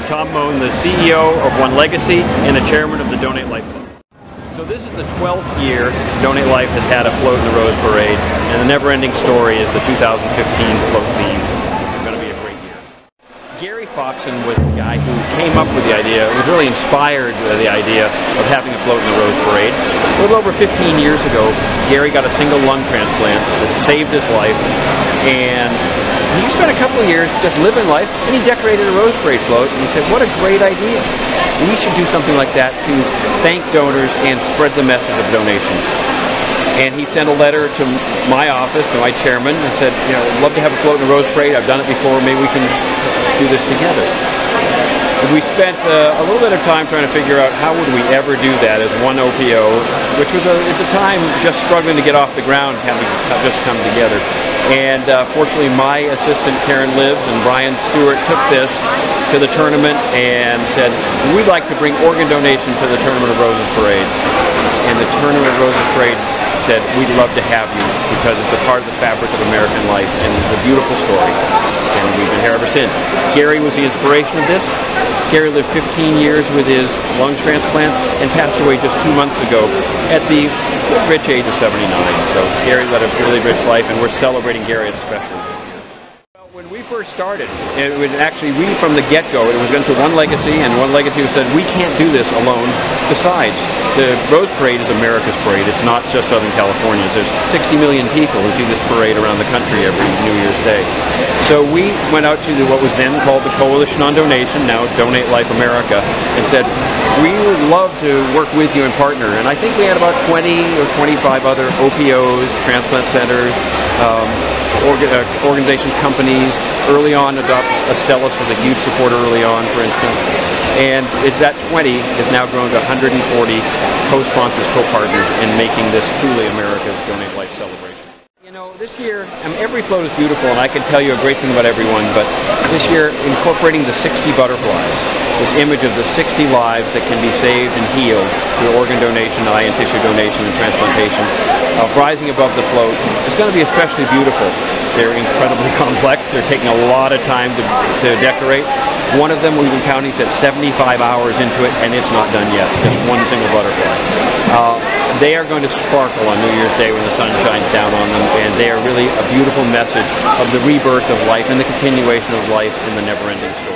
Tom Moen, the CEO of One Legacy and the chairman of the Donate Life Club. So this is the 12th year Donate Life has had a float in the Rose Parade, and the never-ending story is the 2015 float theme. It's going to be a great year. Gary Foxon was the guy who came up with the idea, was really inspired by the idea of having a float in the Rose Parade. A little over 15 years ago, Gary got a single lung transplant that saved his life, and he spent a couple of years just living life, and he decorated a Rose Parade float, and he said, what a great idea. We should do something like that to thank donors and spread the message of donation. And he sent a letter to my office, to my chairman, and said, you know, I'd love to have a float in the Rose Parade. I've done it before. Maybe we can do this together. And we spent a little bit of time trying to figure out how would we ever do that as one OPO, which was at the time just struggling to get off the ground, having just come together. And fortunately, my assistant Karen Libbs and Brian Stewart took this to the tournament and said, we'd like to bring organ donation to the Tournament of Roses Parade. And the Tournament of Roses Parade said, we'd love to have you because it's a part of the fabric of American life and it's a beautiful story. And we've been here ever since. Gary was the inspiration of this. Gary lived 15 years with his lung transplant and passed away just 2 months ago at the rich age of 79. So Gary led a really rich life, and we're celebrating Gary especially this year. When we first started, it was actually, from the get-go, it was into One Legacy, and One Legacy said, we can't do this alone. Besides, the Rose Parade is America's parade. It's not just Southern Californians. There's 60 million people who see this parade around the country every New Year's Day. So we went out to what was then called the Coalition on Donation, now Donate Life America, and said, we would love to work with you and partner. And I think we had about 20 or 25 other OPOs, transplant centers, organization companies. Early on, Astellas was a huge supporter early on, for instance. And that 20 has now grown to 140 co-sponsors, co-partners in making this truly America's Donate Life celebration. You know, this year, every float is beautiful, and I can tell you a great thing about everyone, but this year, incorporating the 60 butterflies, this image of the 60 lives that can be saved and healed through organ donation, eye and tissue donation, and transplantation, rising above the float, is going to be especially beautiful. They're incredibly complex. They're taking a lot of time to decorate. One of them, we've been counting, said 75 hours into it, and it's not done yet. Just one single butterfly. They are going to sparkle on New Year's Day when the sun shines down on them, and they are really a beautiful message of the rebirth of life and the continuation of life in the never-ending story.